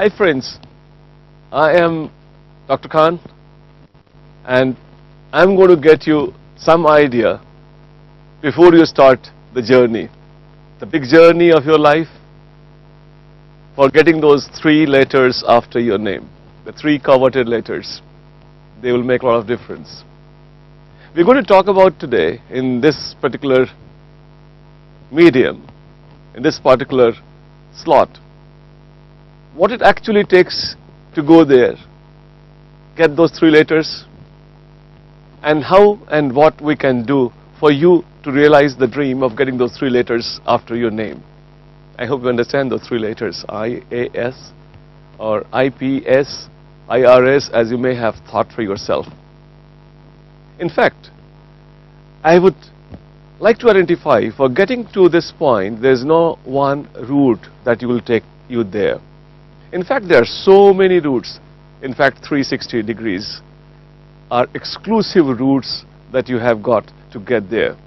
Hi friends, I am Dr. Khan and I'm going to get you some idea before you start the journey, the big journey of your life, for getting those 3 letters after your name, the 3 coveted letters. They will make a lot of difference. We're going to talk about today in this particular medium, in this particular slot, what it actually takes to go there, get those 3 letters, and how and what we can do for you to realize the dream of getting those 3 letters after your name. I hope you understand those 3 letters, IAS or IPS, IRS, as you may have thought for yourself. In fact, I would like to identify, for getting to this point, there is no one route that will take you there. In fact, there are so many routes. In fact, 360 degrees are exclusive routes that you have got to get there.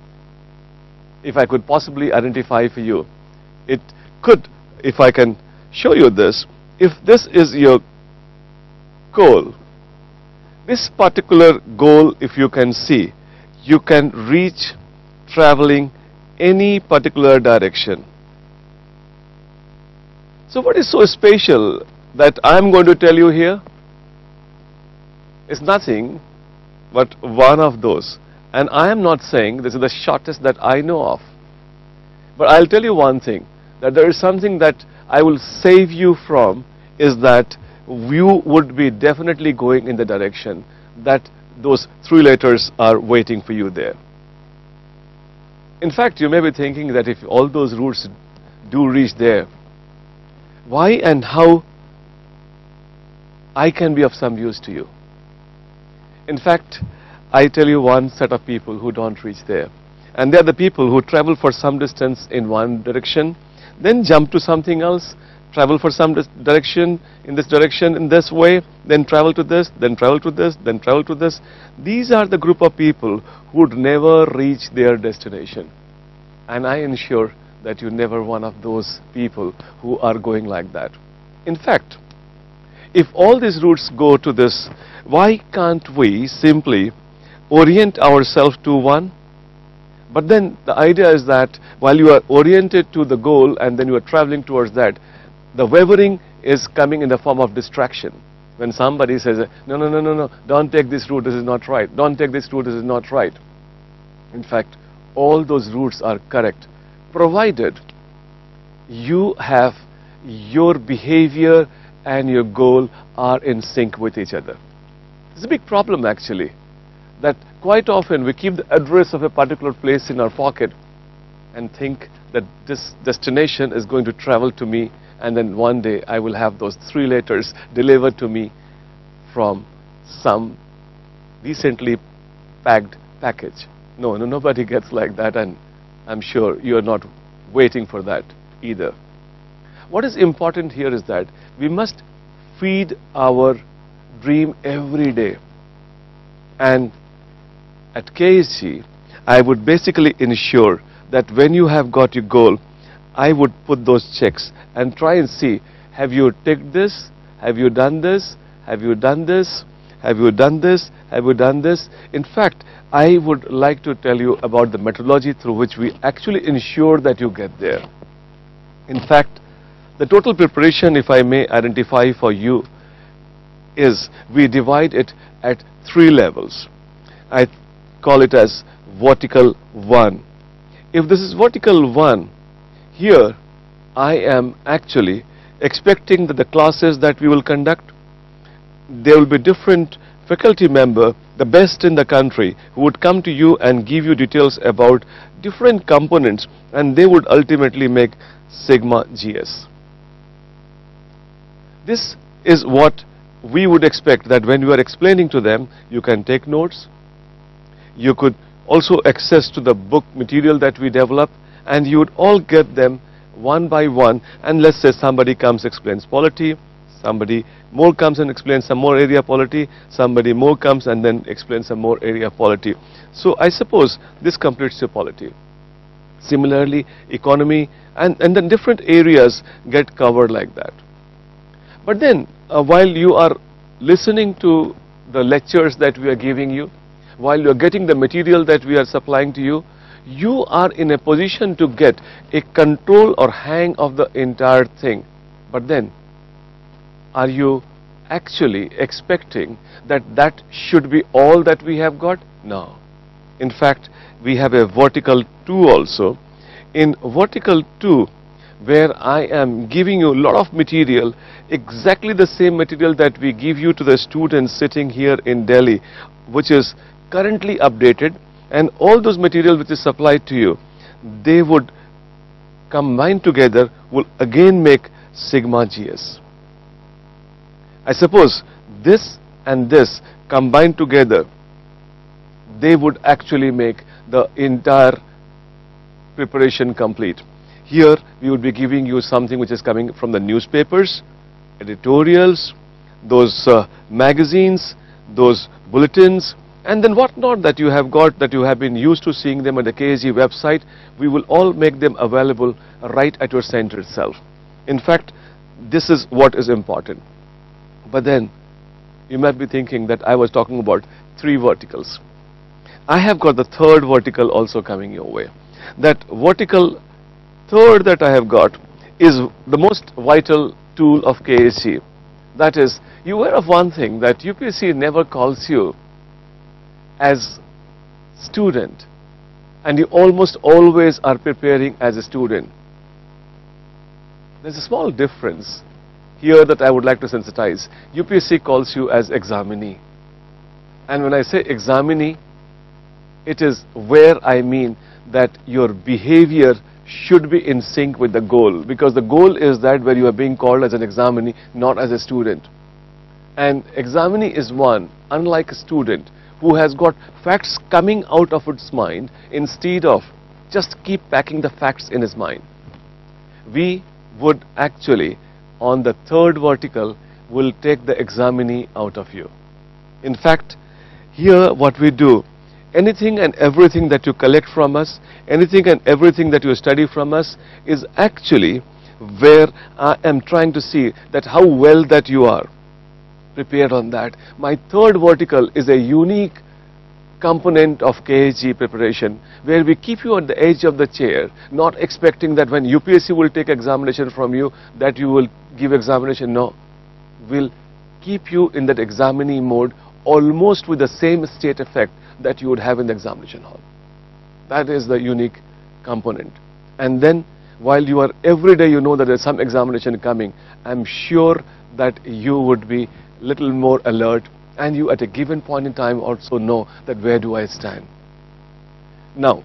If I could possibly identify for you, it could, if I can show you this, if this is your goal, this particular goal, if you can see, you can reach traveling any particular direction. So what is so special that I am going to tell you here is nothing but one of those. And I am not saying this is the shortest that I know of. But I'll tell you one thing, that there is something that I will save you from, is that you would be definitely going in the direction that those 3 letters are waiting for you there. In fact, you may be thinking that if all those routes do reach there, why and how I can be of some use to you. In fact, I tell you one set of people who don't reach there. And they are the people who travel for some distance in one direction, then jump to something else, travel for some direction, in this way, then travel to this, then travel to this, then travel to this. These are the group of people who would never reach their destination. And I ensure that you're never one of those people who are going like that. In fact, if all these routes go to this, why can't we simply orient ourselves to one? But then the idea is that while you are oriented to the goal and then you are traveling towards that, the wavering is coming in the form of distraction. When somebody says, no, don't take this route, this is not right. Don't take this route, this is not right. In fact, all those routes are correct, provided you have your behavior and your goal are in sync with each other. It's a big problem actually, that quite often we keep the address of a particular place in our pocket and think that this destination is going to travel to me, and then one day I will have those 3 letters delivered to me from some decently packed package. No, nobody gets like that, and I'm sure you're not waiting for that either. What is important here is that we must feed our dream every day. And at KSG, I would basically ensure that when you have got your goal, I would put those checks and try and see, have you ticked this? Have you done this? Have you done this? Have you done this? Have you done this? In fact, I would like to tell you about the methodology through which we actually ensure that you get there. In fact, the total preparation, if I may identify for you, is we divide it at 3 levels. I call it as vertical 1. If this is vertical 1, here I am actually expecting that the classes that we will conduct, there will be different faculty member, the best in the country, who would come to you and give you details about different components, and they would ultimately make Sigma GS. This is what we would expect, that when you are explaining to them, you can take notes. You could also access to the book material that we develop, and you would all get them one by one. And let's say somebody comes, explains polity, somebody more comes and explains some more area polity, somebody more comes and then explains some more area polity. So I suppose this completes your polity. Similarly, economy and then different areas get covered like that. But then while you are listening to the lectures that we are giving you, while you are getting the material that we are supplying to you, you are in a position to get a control or hang of the entire thing. But then, are you actually expecting that that should be all that we have got? No. In fact, we have a vertical 2 also. In vertical 2, where I am giving you a lot of material, exactly the same material that we give you to the students sitting here in Delhi, which is currently updated, and all those material which is supplied to you, they would combine together, will again make sigma GS. I suppose this and this combined together, they would actually make the entire preparation complete. Here we would be giving you something which is coming from the newspapers, editorials, those magazines, those bulletins, and then what not that you have got, that you have been used to seeing them on the KSG website. We will all make them available right at your center itself. In fact, this is what is important. But then you might be thinking that I was talking about 3 verticals. I have got the 3rd vertical also coming your way. That vertical 3rd that I have got is the most vital tool of KSG. That is, you aware of one thing, that UPSC never calls you as student, and you almost always are preparing as a student. There's a small difference here that I would like to sensitize. UPSC calls you as examinee. And when I say examinee, it is where I mean that your behavior should be in sync with the goal, because the goal is that where you are being called as an examinee, not as a student. And examinee is one, unlike a student, who has got facts coming out of its mind instead of just keep packing the facts in his mind. We would actually, on the 3rd vertical, will take the examinee out of you. In fact, here what we do, anything and everything that you collect from us, anything and everything that you study from us, is actually where I am trying to see that how well that you are prepared on that. My 3rd vertical is a unique component of KSG preparation, where we keep you on the edge of the chair, not expecting that when UPSC will take examination from you, that you will give examination. No, we'll keep you in that examinee mode, almost with the same state effect that you would have in the examination hall. That is the unique component. And then, while you are every day, you know that there's some examination coming, I'm sure that you would be little more alert, and you at a given point in time also know that where do I stand. Now,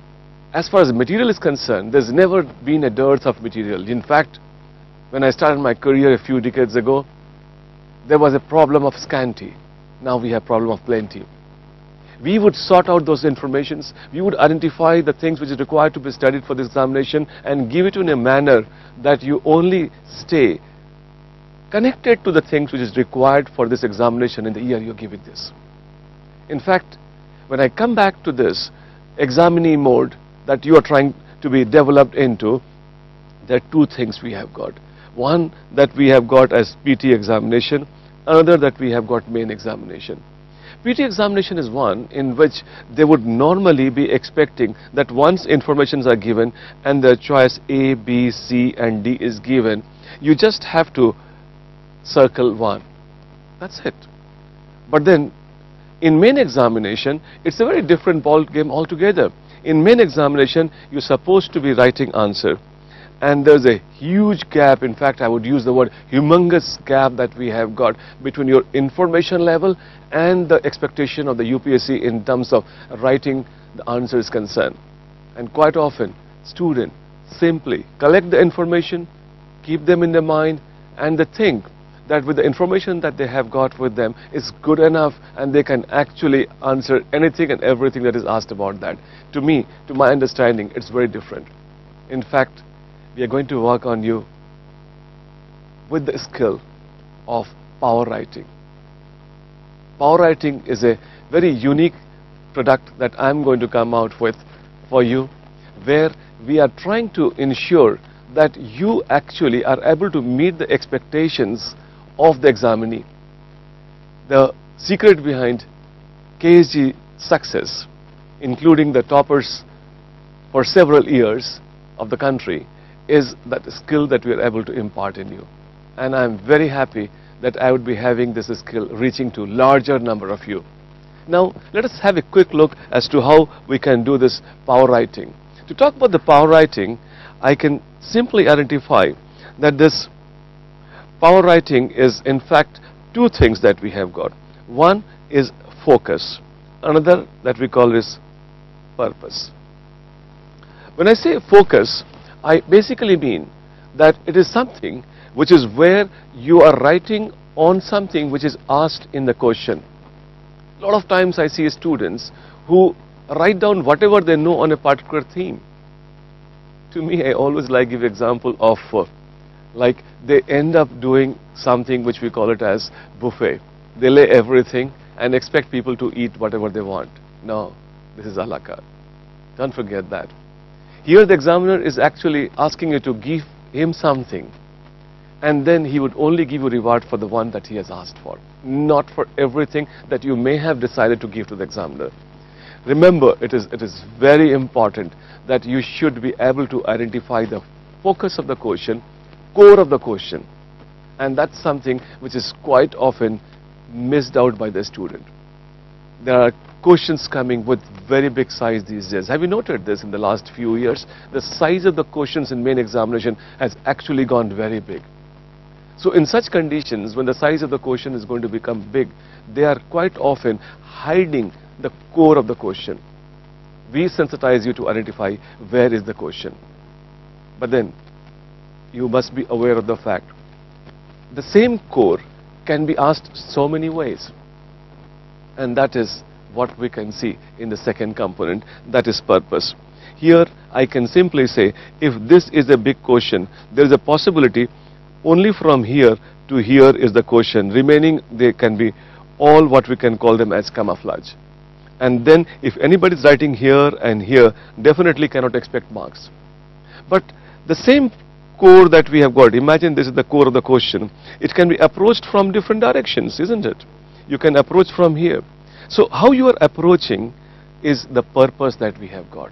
as far as material is concerned, there's never been a dearth of material. In fact, when I started my career a few decades ago, there was a problem of scanty. Now we have problem of plenty. We would sort out those informations, we would identify the things which is required to be studied for this examination and give it in a manner that you only stay connected to the things which is required for this examination in the year you're giving this. In fact, when I come back to this examinee mode that you are trying to be developed into, there are 2 things we have got. One that we have got as PT examination, another that we have got main examination. PT examination is one in which they would normally be expecting that once informations are given and the choice A, B, C and D is given, you just have to circle one. That's it. But then in main examination, it's a very different ball game altogether. In main examination, you're supposed to be writing answer, and there's a huge gap. In fact, I would use the word humongous gap that we have got between your information level and the expectation of the UPSC in terms of writing the answer is concerned. And quite often, students simply collect the information, keep them in their mind, and they think that with the information that they have got with them is good enough and they can actually answer anything and everything that is asked about that. To me, to my understanding, it's very different. In fact, we are going to work on you with the skill of power writing. Power writing is a very unique product that I'm going to come out with for you, where we are trying to ensure that you actually are able to meet the expectations of the examinee. The secret behind KSG success, including the toppers for several years of the country, is that skill that we are able to impart in you. And I am very happy that I would be having this skill reaching to larger number of you. Now let us have a quick look as to how we can do this power writing. To talk about the power writing, I can simply identify that this power writing is in fact two things that we have got. One is focus, another that we call is purpose. When I say focus, I basically mean that it is something which is where you are writing on something which is asked in the question. A lot of times I see students who write down whatever they know on a particular theme. To me, I always like give example of like they end up doing something which we call it as buffet. They lay everything and expect people to eat whatever they want. No, this is a la carte. Don't forget that. Here the examiner is actually asking you to give him something, and then he would only give you reward for the one that he has asked for, not for everything that you may have decided to give to the examiner. Remember, it is very important that you should be able to identify the focus of the question, core of the question, and that's something which is quite often missed out by the student. There are questions coming with very big size these days. Have you noted this in the last few years? The size of the questions in main examination has actually gone very big. So in such conditions, when the size of the question is going to become big, they are quite often hiding the core of the question. We sensitize you to identify where is the question. But then you must be aware of the fact the same core can be asked so many ways, and that is what we can see in the second component, that is purpose. Here I can simply say, if this is a big question, there is a possibility only from here to here is the question. Remaining, they can be all what we can call them as camouflage. And then if anybody is writing here and here, definitely cannot expect marks. But the same core that we have got, imagine this is the core of the question, it can be approached from different directions, isn't it? You can approach from here. So how you are approaching is the purpose that we have got.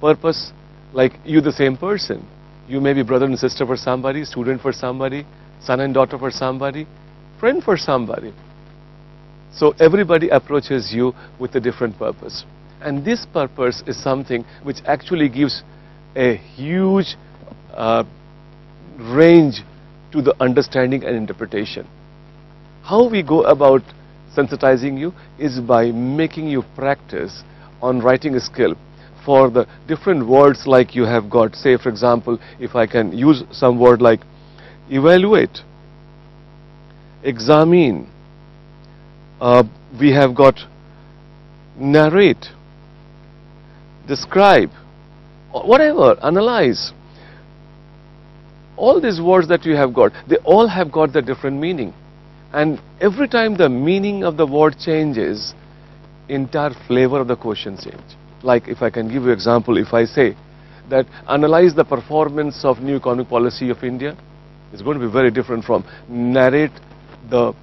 Purpose, like you the same person. You may be brother and sister for somebody, student for somebody, son and daughter for somebody, friend for somebody. So everybody approaches you with a different purpose. And this purpose is something which actually gives a huge range to the understanding and interpretation. How we go about sensitizing you is by making you practice on writing a skill for the different words like you have got. Say for example, if I can use some word like evaluate, examine, we have got narrate, describe, whatever, analyze. All these words that you have got, they all have got the different meaning. And every time the meaning of the word changes, entire flavor of the question changes. Like if I can give you an example, if I say that analyze the performance of new economic policy of India, it's going to be very different from narrate the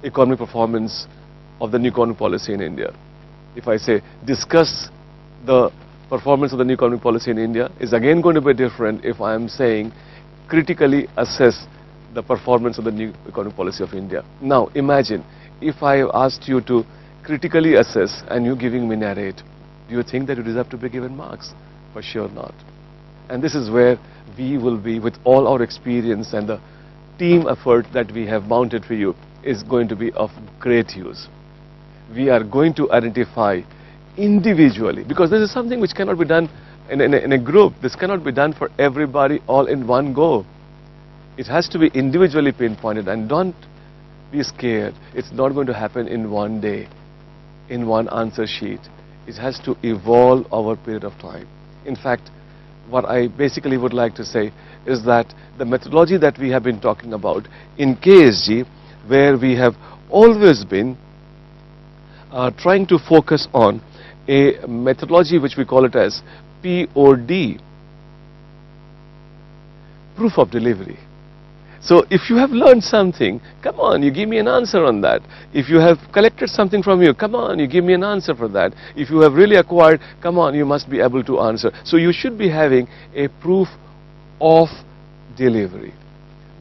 economic performance of the new economic policy in India. If I say discuss the performance of the new economic policy in India, is again going to be different if I am saying critically assess the performance of the new economic policy of India. Now imagine if I have asked you to critically assess and you giving me narrate, do you think that you deserve to be given marks? For sure not. And this is where we will be, with all our experience and the team effort that we have mounted for you, is going to be of great use. We are going to identify individually, because this is something which cannot be done in a group. This cannot be done for everybody all in one go. It has to be individually pinpointed, and don't be scared. It's not going to happen in one day, in one answer sheet. It has to evolve over a period of time. In fact, what I basically would like to say is that the methodology that we have been talking about in KSG, where we have always been trying to focus on a methodology which we call it as POD, proof of delivery. So if you have learned something, come on, you give me an answer on that. If you have collected something from you, come on, you give me an answer for that. If you have really acquired, come on, you must be able to answer. So you should be having a proof of delivery.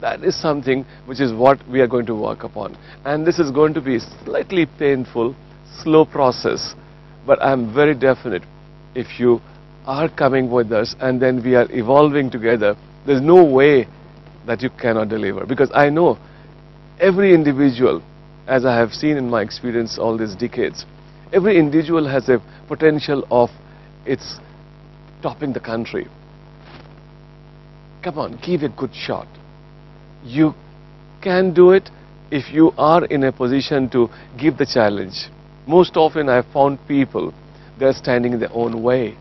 That is something which is what we are going to work upon. And this is going to be slightly painful, slow process. But I'm very definite, if you are coming with us and then we are evolving together, there's no way that you cannot deliver. Because I know every individual, as I have seen in my experience all these decades, every individual has a potential of its topping the country. Come on, give a good shot. You can do it if you are in a position to give the challenge. Most often I have found people, they're standing in their own way.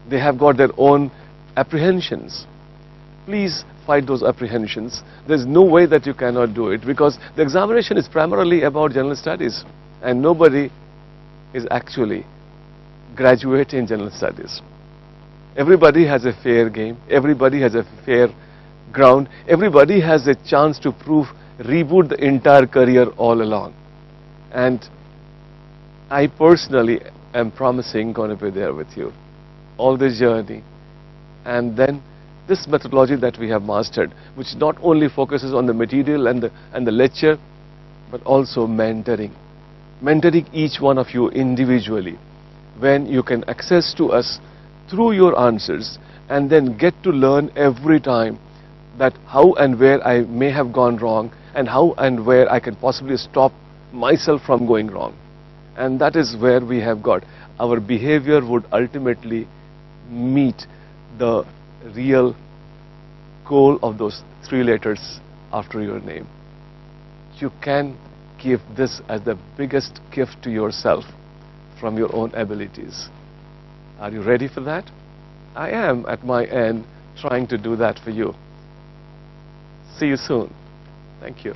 They have got their own apprehensions. Please fight those apprehensions. There's no way that you cannot do it, because the examination is primarily about general studies and nobody is actually graduate in general studies. Everybody has a fair game, everybody has a fair ground, everybody has a chance to reboot the entire career all along. And I personally am promising going to be there with you all this journey. And then this methodology that we have mastered, which not only focuses on the material and the lecture, but also mentoring each one of you individually, when you can access to us through your answers and then get to learn every time that how and where I may have gone wrong and how and where I can possibly stop myself from going wrong. And that is where we have got our behavior would ultimately meet the real goal of those 3 letters after your name. You can give this as the biggest gift to yourself from your own abilities. Are you ready for that? I am at my end trying to do that for you. See you soon. Thank you.